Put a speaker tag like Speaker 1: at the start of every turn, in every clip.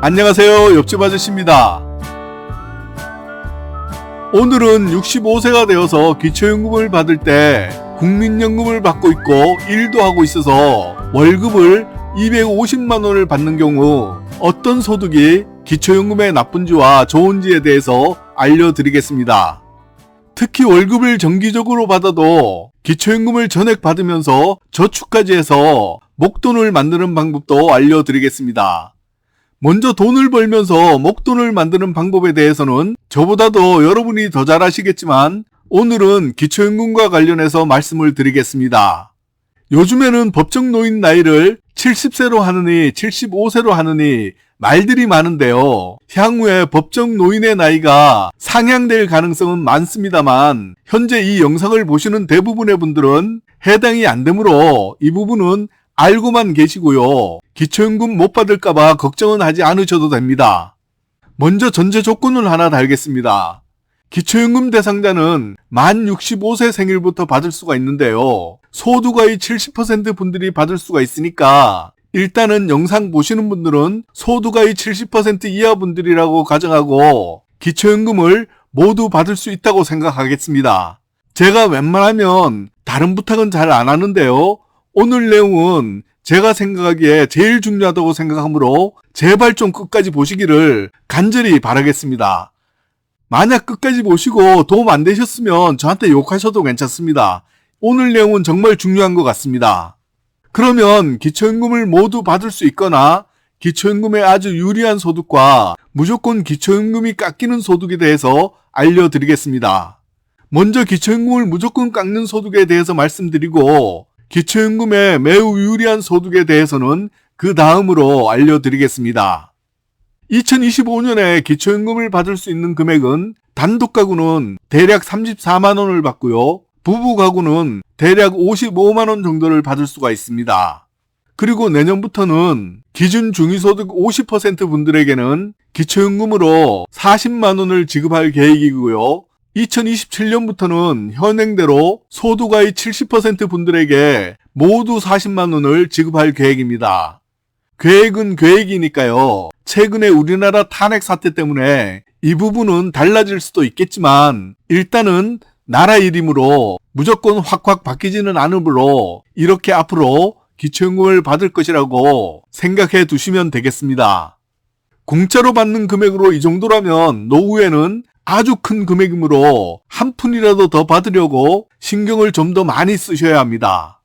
Speaker 1: 안녕하세요. 옆집 아저씨입니다. 오늘은 65세가 되어서 기초연금을 받을 때 국민연금을 받고 있고 일도 하고 있어서 월급을 250만원을 받는 경우 어떤 소득이 기초연금의 나쁜지와 좋은지에 대해서 알려드리겠습니다. 특히 월급을 정기적으로 받아도 기초연금을 전액 받으면서 저축까지 해서 목돈을 만드는 방법도 알려드리겠습니다. 먼저 돈을 벌면서 목돈을 만드는 방법에 대해서는 저보다도 여러분이 더 잘 아시겠지만 오늘은 기초연금과 관련해서 말씀을 드리겠습니다. 요즘에는 법정 노인 나이를 70세로 하느니 75세로 하느니 말들이 많은데요. 향후에 법정 노인의 나이가 상향될 가능성은 많습니다만 현재 이 영상을 보시는 대부분의 분들은 해당이 안 되므로 이 부분은 알고만 계시고요. 기초연금 못 받을까봐 걱정은 하지 않으셔도 됩니다. 먼저 전제 조건을 하나 달겠습니다. 기초연금 대상자는 만 65세 생일부터 받을 수가 있는데요. 소득의 70% 분들이 받을 수가 있으니까 일단은 영상 보시는 분들은 소득의 70% 이하 분들이라고 가정하고 기초연금을 모두 받을 수 있다고 생각하겠습니다. 제가 웬만하면 다른 부탁은 잘 안 하는데요. 오늘 내용은 제가 생각하기에 제일 중요하다고 생각하므로 제발 좀 끝까지 보시기를 간절히 바라겠습니다. 만약 끝까지 보시고 도움 안 되셨으면 저한테 욕하셔도 괜찮습니다. 오늘 내용은 정말 중요한 것 같습니다. 그러면 기초연금을 모두 받을 수 있거나 기초연금에 아주 유리한 소득과 무조건 기초연금이 깎이는 소득에 대해서 알려드리겠습니다. 먼저 기초연금을 무조건 깎는 소득에 대해서 말씀드리고 기초연금에 매우 유리한 소득에 대해서는 그 다음으로 알려드리겠습니다. 2025년에 기초연금을 받을 수 있는 금액은 단독 가구는 대략 34만원을 받고요. 부부 가구는 대략 55만원 정도를 받을 수가 있습니다. 그리고 내년부터는 기준 중위소득 50% 분들에게는 기초연금으로 40만원을 지급할 계획이고요. 2027년부터는 현행대로 소득의 70% 분들에게 모두 40만원을 지급할 계획입니다. 계획은 계획이니까요. 최근에 우리나라 탄핵 사태 때문에 이 부분은 달라질 수도 있겠지만 일단은 나라 일이므로 무조건 확확 바뀌지는 않으므로 이렇게 앞으로 기초연금을 받을 것이라고 생각해 두시면 되겠습니다. 공짜로 받는 금액으로 이 정도라면 노후에는 아주 큰 금액이므로 한 푼이라도 더 받으려고 신경을 좀 더 많이 쓰셔야 합니다.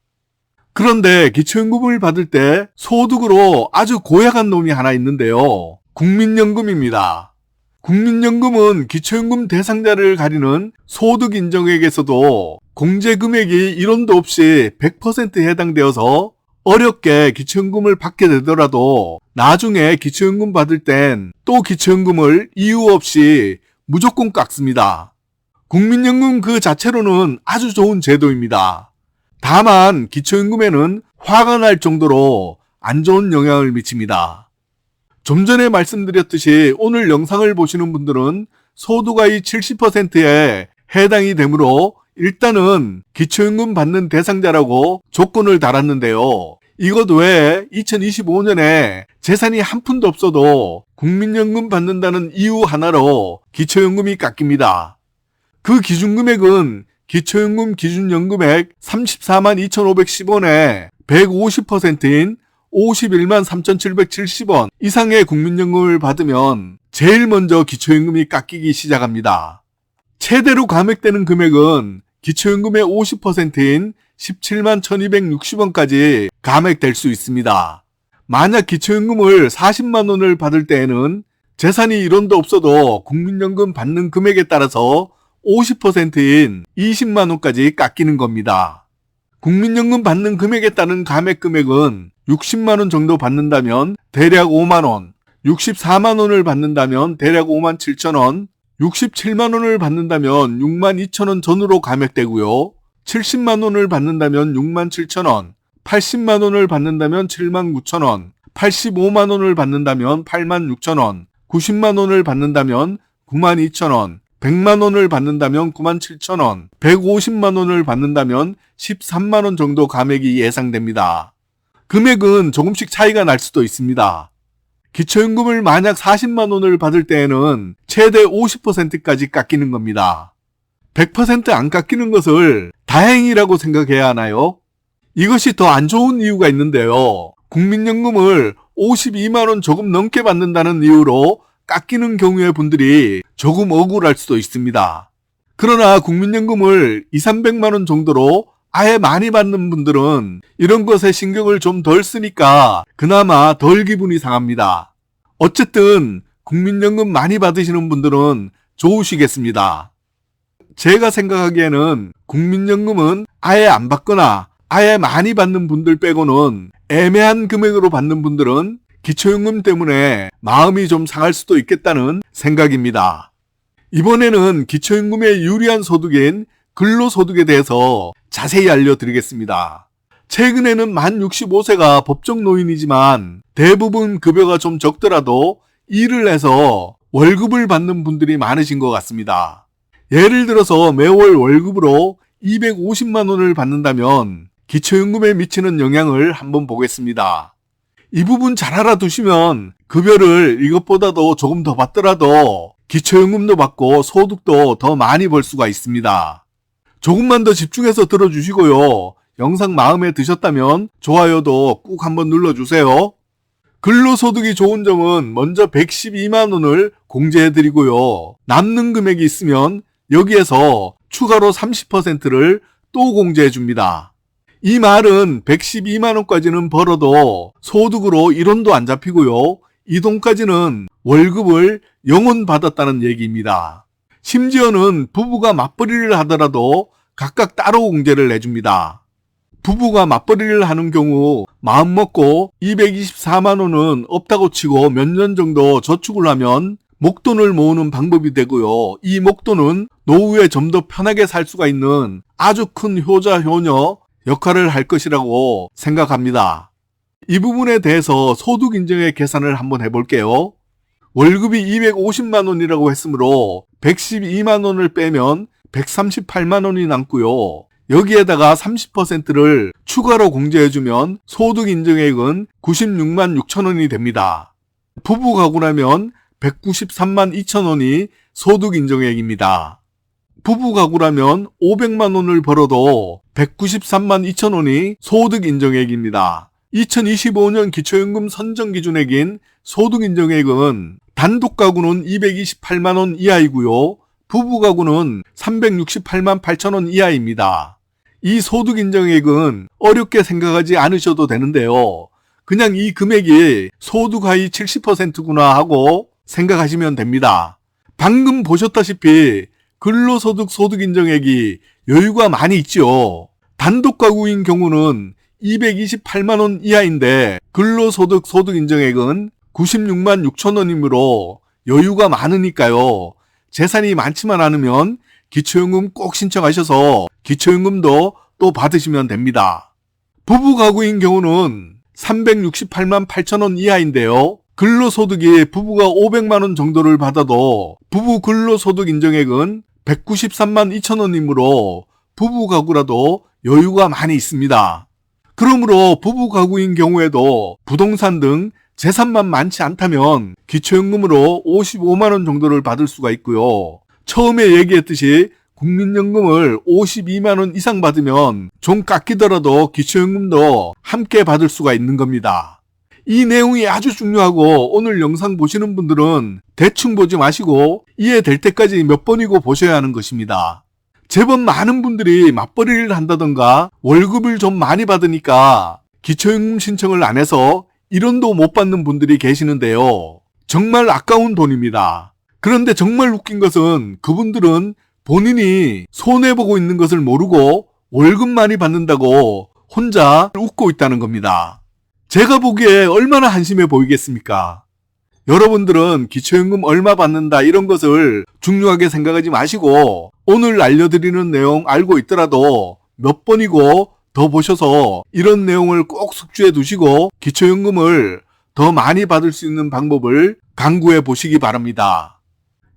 Speaker 1: 그런데 기초연금을 받을 때 소득으로 아주 고약한 놈이 하나 있는데요. 국민연금입니다. 국민연금은 기초연금 대상자를 가리는 소득 인정액에서도 공제금액이 1원도 없이 100% 해당되어서 어렵게 기초연금을 받게 되더라도 나중에 기초연금 받을 땐 또 기초연금을 이유 없이 무조건 깎습니다. 국민연금 그 자체로는 아주 좋은 제도입니다. 다만 기초연금에는 화가 날 정도로 안 좋은 영향을 미칩니다. 좀 전에 말씀드렸듯이 오늘 영상을 보시는 분들은 소득의 70%에 해당이 되므로 일단은 기초연금 받는 대상자라고 조건을 달았는데요. 이것 외에 2025년에 재산이 한 푼도 없어도 국민연금 받는다는 이유 하나로 기초연금이 깎입니다. 그 기준금액은 기초연금 기준연금액 34만 2,510원에 150%인 51만 3,770원 이상의 국민연금을 받으면 제일 먼저 기초연금이 깎이기 시작합니다. 최대로 감액되는 금액은 기초연금의 50%인 17만 1,260원까지 감액될 수 있습니다. 만약 기초연금을 40만원을 받을 때에는 재산이 1원도 없어도 국민연금 받는 금액에 따라서 50%인 20만원까지 깎이는 겁니다. 국민연금 받는 금액에 따른 감액 금액은 60만원 정도 받는다면 대략 5만원, 64만원을 받는다면 대략 5만 7천원, 67만원을 받는다면 6만 2천원 전후로 감액되고요. 70만원을 받는다면 6만 7천원, 80만원을 받는다면 7만 9천원, 85만원을 받는다면 8만 6천원, 90만원을 받는다면 9만 2천원, 100만원을 받는다면 9만 7천원, 150만원을 받는다면 13만원 정도 감액이 예상됩니다. 금액은 조금씩 차이가 날 수도 있습니다. 기초연금을 만약 40만 원을 받을 때에는 최대 50%까지 깎이는 겁니다. 100% 안 깎이는 것을 다행이라고 생각해야 하나요? 이것이 더 안 좋은 이유가 있는데요. 국민연금을 52만 원 조금 넘게 받는다는 이유로 깎이는 경우의 분들이 조금 억울할 수도 있습니다. 그러나 국민연금을 200~300만 원 정도로 아예 많이 받는 분들은 이런 것에 신경을 좀 덜 쓰니까 그나마 덜 기분이 상합니다. 어쨌든 국민연금 많이 받으시는 분들은 좋으시겠습니다. 제가 생각하기에는 국민연금은 아예 안 받거나 아예 많이 받는 분들 빼고는 애매한 금액으로 받는 분들은 기초연금 때문에 마음이 좀 상할 수도 있겠다는 생각입니다. 이번에는 기초연금의 유리한 소득인 근로소득에 대해서 자세히 알려드리겠습니다. 최근에는 만 65세가 법정 노인이지만 대부분 급여가 좀 적더라도 일을 해서 월급을 받는 분들이 많으신 것 같습니다. 예를 들어서 매월 월급으로 250만 원을 받는다면 기초연금에 미치는 영향을 한번 보겠습니다. 이 부분 잘 알아두시면 급여를 이것보다도 조금 더 받더라도 기초연금도 받고 소득도 더 많이 벌 수가 있습니다. 조금만 더 집중해서 들어주시고요. 영상 마음에 드셨다면 좋아요도 꾹 한번 눌러주세요. 근로소득이 좋은 점은 먼저 112만 원을 공제해드리고요. 남는 금액이 있으면 여기에서 추가로 30%를 또 공제해줍니다. 이 말은 112만 원까지는 벌어도 소득으로 1원도 안 잡히고요. 이 돈까지는 월급을 영원 받았다는 얘기입니다. 심지어는 부부가 맞벌이를 하더라도 각각 따로 공제를 내줍니다. 부부가 맞벌이를 하는 경우 마음먹고 224만 원은 없다고 치고 몇 년 정도 저축을 하면 목돈을 모으는 방법이 되고요. 이 목돈은 노후에 좀 더 편하게 살 수가 있는 아주 큰 효자 효녀 역할을 할 것이라고 생각합니다. 이 부분에 대해서 소득 인정의 계산을 한번 해볼게요. 월급이 250만 원이라고 했으므로 112만 원을 빼면 138만 원이 남고요. 여기에다가 30%를 추가로 공제해주면 소득 인정액은 96만 6천 원이 됩니다. 부부 가구라면 193만 2천 원이 소득 인정액입니다. 부부 가구라면 500만 원을 벌어도 193만 2천 원이 소득 인정액입니다. 2025년 기초연금 선정 기준액인 소득 인정액은 단독 가구는 228만 원 이하이고요. 부부 가구는 368만 8천 원 이하입니다. 이 소득 인정액은 어렵게 생각하지 않으셔도 되는데요. 그냥 이 금액이 소득 하위 70%구나 하고 생각하시면 됩니다. 방금 보셨다시피 근로소득 소득 인정액이 여유가 많이 있죠. 단독 가구인 경우는 228만 원 이하인데 근로소득 소득 인정액은 96만 6천 원이므로 여유가 많으니까요. 재산이 많지만 않으면 기초연금 꼭 신청하셔서 기초연금도 또 받으시면 됩니다. 부부 가구인 경우는 368만 8천 원 이하인데요. 근로소득이 부부가 500만 원 정도를 받아도 부부 근로소득 인정액은 193만 2천 원이므로 부부 가구라도 여유가 많이 있습니다. 그러므로 부부 가구인 경우에도 부동산 등 재산만 많지 않다면 기초연금으로 55만 원 정도를 받을 수가 있고요. 처음에 얘기했듯이 국민연금을 52만 원 이상 받으면 좀 깎이더라도 기초연금도 함께 받을 수가 있는 겁니다. 이 내용이 아주 중요하고 오늘 영상 보시는 분들은 대충 보지 마시고 이해될 때까지 몇 번이고 보셔야 하는 것입니다. 제법 많은 분들이 맞벌이를 한다던가 월급을 좀 많이 받으니까 기초연금 신청을 안 해서 1원도 못 받는 분들이 계시는데요. 정말 아까운 돈입니다. 그런데 정말 웃긴 것은 그분들은 본인이 손해보고 있는 것을 모르고 월급 많이 받는다고 혼자 웃고 있다는 겁니다. 제가 보기에 얼마나 한심해 보이겠습니까? 여러분들은 기초연금 얼마 받는다 이런 것을 중요하게 생각하지 마시고 오늘 알려드리는 내용 알고 있더라도 몇 번이고 더 보셔서 이런 내용을 꼭 숙지해 두시고 기초연금을 더 많이 받을 수 있는 방법을 강구해 보시기 바랍니다.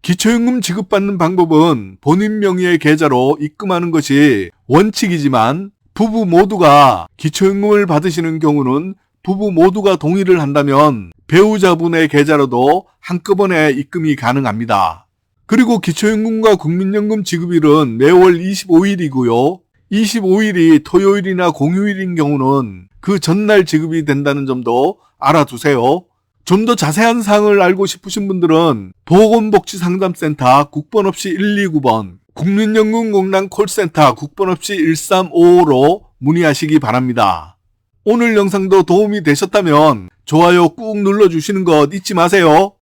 Speaker 1: 기초연금 지급받는 방법은 본인 명의의 계좌로 입금하는 것이 원칙이지만 부부 모두가 기초연금을 받으시는 경우는 부부 모두가 동의를 한다면 배우자분의 계좌로도 한꺼번에 입금이 가능합니다. 그리고 기초연금과 국민연금 지급일은 매월 25일이고요. 25일이 토요일이나 공휴일인 경우는 그 전날 지급이 된다는 점도 알아두세요. 좀 더 자세한 사항을 알고 싶으신 분들은 보건복지상담센터 국번 없이 129번, 국민연금공단 콜센터 국번 없이 1355로 문의하시기 바랍니다. 오늘 영상도 도움이 되셨다면 좋아요 꾹 눌러주시는 것 잊지 마세요.